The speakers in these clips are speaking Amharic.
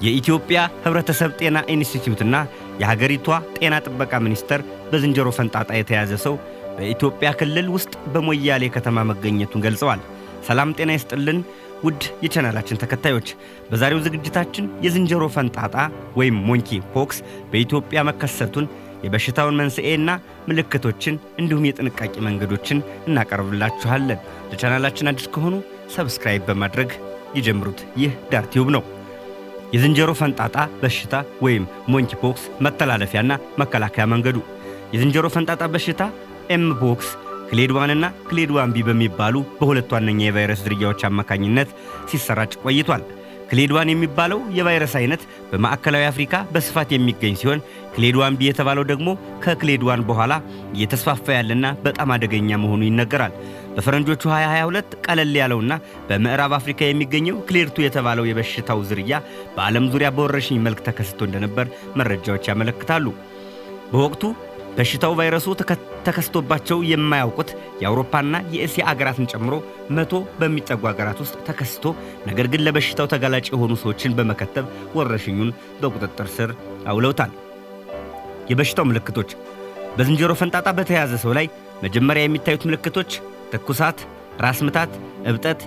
የኢትዮጵያ ህብረተሰብ ጤና ኢንስቲትዩትና የሀገሪቷ ጤና ጥበቃ ሚኒስቴር በዝንጀሮ ፈንጣጣ የተያዘ ሰው በኢትዮጵያ ክልል ውስጥ በሞያሌ ከተማ መገኘቱን ገልጸዋል። ሰላም ጤና ይስጥልን ውድ የቻናላችን ተከታዮች፣ በዛሬው ዝግጅታችን የዝንጀሮ ፈንጣጣ ወይም ሞንኪ ፖክስ በኢትዮጵያ መከሰቱን የበሽታውን መንስኤና ምልክቶችን እንዲሁም የጥንቃቄ መንገዶችን እናቀርብላችኋለን። ለቻናላችን አዲስ ከሆኑ ሰብስክራይብ በማድረግ ይጀምሩት። ይህ ዳር ቲዩብ ነው። የዝንጀሮ ፈንጣጣ በሽታ ወይም ሞንኪ ፖክስ መተላለፊያና መከላከያ መንገዱ። የዝንጀሮ ፈንጣጣ በሽታ ኤምፖክስ ክሌድ 1 እና ክሌድ 1ቢ በሚባሉ በሁለት ዋነኛ የቫይረስ ዝርያዎች አማካኝነት ሲሰራጭ ቆይቷል። ክሌድ 1 የሚባለው የቫይረስ አይነት በማዕከላዊ አፍሪካ በስፋት የሚገኝ ሲሆን ክሌድ 1ቢ የተባለው ደግሞ ከክሌድ 1 በኋላ እየተስፋፋ ያለና በጣም አደገኛ መሆኑ ይነገራል። በፈረንጆቹ 2022 ቀለል ያለውና በምዕራብ አፍሪካ የሚገኘው ክሌድ 2 የተባለው የበሽታው ዝርያ በዓለም ዙሪያ በወረርሽኝ መልክ ተከስቶ እንደነበር መረጃዎች ያመለክታሉ። በወቅቱ በሽታው ቫይረሱ ተከስቶባቸው የማያውቁት የአውሮፓና የእስያ አገራትን ጨምሮ 100 በሚጠጉ አገራት ውስጥ ተከስቶ ነገር ግን ለበሽታው ተጋላጭ የሆኑ ሰዎችን በመከተብ ወረርሽኙን በቁጥጥር ስር አውለውታል። የበሽታው ምልክቶች። በዝንጀሮ ፈንጣጣ በተያዘ ሰው ላይ መጀመሪያ የሚታዩት ምልክቶች ትኩሳት፣ ራስ ምታት፣ እብጠት፣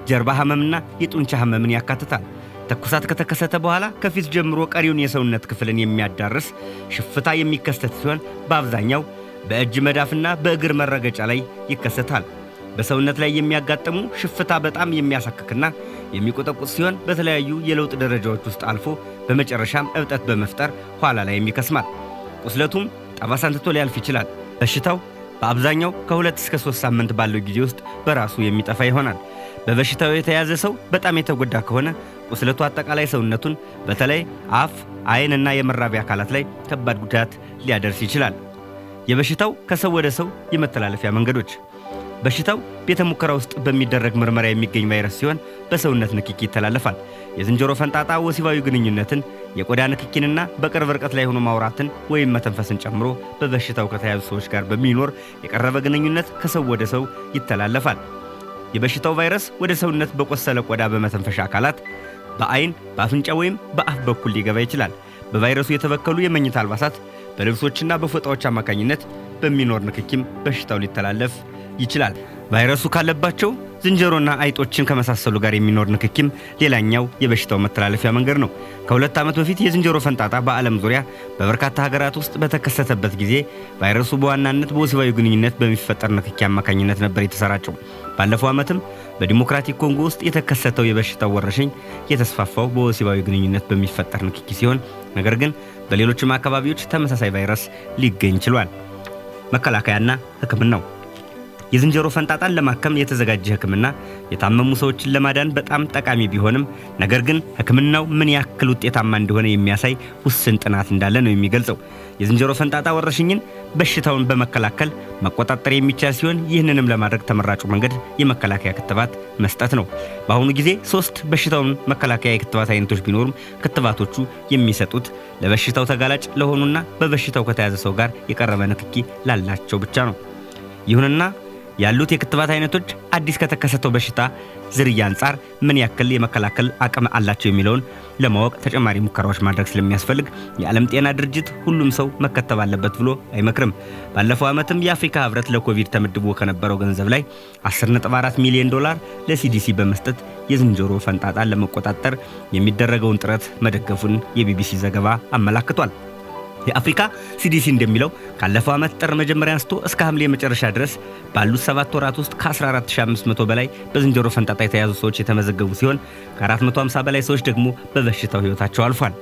ጀርባ ህመምና የጡንቻ ህመምን ያካትታል። ትኩሳት ከተከሰተ በኋላ ከፊት ጀምሮ ቀሪውን የሰውነት ክፍልን የሚያዳርስ ሽፍታ የሚከሰት ሲሆን በአብዛኛው በእጅ መዳፍና በእግር መረገጫ ላይ ይከሰታል። በሰውነት ላይ የሚያጋጥሙ ሽፍታ በጣም የሚያሳክክና የሚቆጠቁጥ ሲሆን በተለያዩ የለውጥ ደረጃዎች ውስጥ አልፎ በመጨረሻም እብጠት በመፍጠር ኋላ ላይ ይከስማል። ቁስለቱም ጠባሳን ትቶ ሊያልፍ ይችላል። በሽታው በአብዛኛው ከ2 እስከ 3 ሳምንት ባለው ጊዜ ውስጥ በራሱ የሚጠፋ ይሆናል። በበሽታው የተያዘ ሰው በጣም የተጎዳ ከሆነ ቁስለቱ አጠቃላይ ሰውነቱን በተለይ አፍ፣ ዓይን እና የመራቢያ አካላት ላይ ከባድ ጉዳት ሊያደርስ ይችላል። የበሽታው ከሰው ወደ ሰው የመተላለፊያ መንገዶች። በሽታው ቤተ ሙከራ ውስጥ በሚደረግ ምርመራ የሚገኝ ቫይረስ ሲሆን በሰውነት ንክኪ ይተላለፋል። የዝንጀሮ ፈንጣጣ ወሲባዊ ግንኙነትን፣ የቆዳ ንክኪንና በቅርብ ርቀት ላይ ሆኖ ማውራትን ወይም መተንፈስን ጨምሮ በበሽታው ከተያዙ ሰዎች ጋር በሚኖር የቀረበ ግንኙነት ከሰው ወደ ሰው ይተላለፋል። የበሽታው ቫይረስ ወደ ሰውነት በቆሰለ ቆዳ፣ በመተንፈሻ አካላት፣ በዓይን፣ በአፍንጫ ወይም በአፍ በኩል ሊገባ ይችላል። በቫይረሱ የተበከሉ የመኝታ አልባሳት፣ በልብሶችና በፎጣዎች አማካኝነት በሚኖር ንክኪም በሽታው ሊተላለፍ ይችላል። ቫይረሱ ካለባቸው ዝንጀሮና አይጦችን ከመሳሰሉ ጋር የሚኖር ንክኪም ሌላኛው የበሽታው መተላለፊያ መንገድ ነው። ከ2 ዓመት በፊት የዝንጀሮ ፈንጣጣ በዓለም ዙሪያ በበርካታ ሀገራት ውስጥ በተከሰተበት ጊዜ ቫይረሱ በዋናነት በወሲባዊ ግንኙነት በሚፈጠር ንክኪ አማካኝነት ነበር የተሰራጨው። ባለፈው ዓመትም በዲሞክራቲክ ኮንጎ ውስጥ የተከሰተው የበሽታው ወረርሽኝ የተስፋፋው በወሲባዊ ግንኙነት በሚፈጠር ንክኪ ሲሆን ነገር ግን በሌሎችም አካባቢዎች ተመሳሳይ ቫይረስ ሊገኝ ችሏል። መከላከያና ሕክምናው። የዝንጀሮ ፈንጣጣን ለማከም የተዘጋጀ ሕክምና የታመሙ ሰዎችን ለማዳን በጣም ጠቃሚ ቢሆንም ነገር ግን ሕክምናው ምን ያክል ውጤታማ እንደሆነ የሚያሳይ ውስን ጥናት እንዳለ ነው የሚገልጸው። የዝንጀሮ ፈንጣጣ ወረርሽኝን በሽታውን በመከላከል መቆጣጠር የሚቻል ሲሆን ይህንንም ለማድረግ ተመራጩ መንገድ የመከላከያ ክትባት መስጠት ነው። በአሁኑ ጊዜ 3 በሽታውን መከላከያ የክትባት አይነቶች ቢኖሩም ክትባቶቹ የሚሰጡት ለበሽታው ተጋላጭ ለሆኑና በበሽታው ከተያዘ ሰው ጋር የቀረበ ንክኪ ላላቸው ብቻ ነው። ይሁንና ያሉት የክትባት አይነቶች አዲስ ከተከሰተው በሽታ ዝርያ አንጻር ምን ያክል የመከላከል አቅም አላቸው የሚለውን ለማወቅ ተጨማሪ ሙከራዎች ማድረግ ስለሚያስፈልግ የዓለም ጤና ድርጅት ሁሉም ሰው መከተብ አለበት ብሎ አይመክርም። ባለፈው ዓመትም የአፍሪካ ህብረት ለኮቪድ ተመድቦ ከነበረው ገንዘብ ላይ $10.4 ሚሊዮን ለሲዲሲ በመስጠት የዝንጀሮ ፈንጣጣን ለመቆጣጠር የሚደረገውን ጥረት መደገፉን የቢቢሲ ዘገባ አመላክቷል። የአፍሪካ ሲዲሲ እንደሚለው ካለፈው ዓመት ጥር መጀመሪያ አንስቶ እስከ ሐምሌ መጨረሻ ድረስ ባሉት 7 ወራት ውስጥ ከ14500 በላይ በዝንጀሮ ፈንጣጣ የተያዙ ሰዎች የተመዘገቡ ሲሆን ከ450 በላይ ሰዎች ደግሞ በበሽታው ህይወታቸው አልፏል።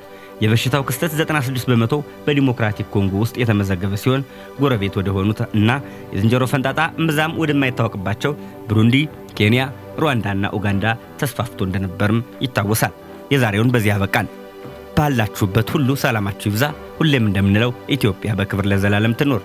የበሽታው ክስተት 96 በመቶ በዲሞክራቲክ ኮንጎ ውስጥ የተመዘገበ ሲሆን ጎረቤት ወደ ሆኑት እና የዝንጀሮ ፈንጣጣ እምብዛም ወደማይታወቅባቸው ብሩንዲ፣ ኬንያ፣ ሩዋንዳና ኡጋንዳ ተስፋፍቶ እንደነበርም ይታወሳል። የዛሬውን በዚህ አበቃን። ባላችሁበት ሁሉ ሰላማችሁ ይብዛ። ሁሌም እንደምንለው ኢትዮጵያ በክብር ለዘላለም ትኖር።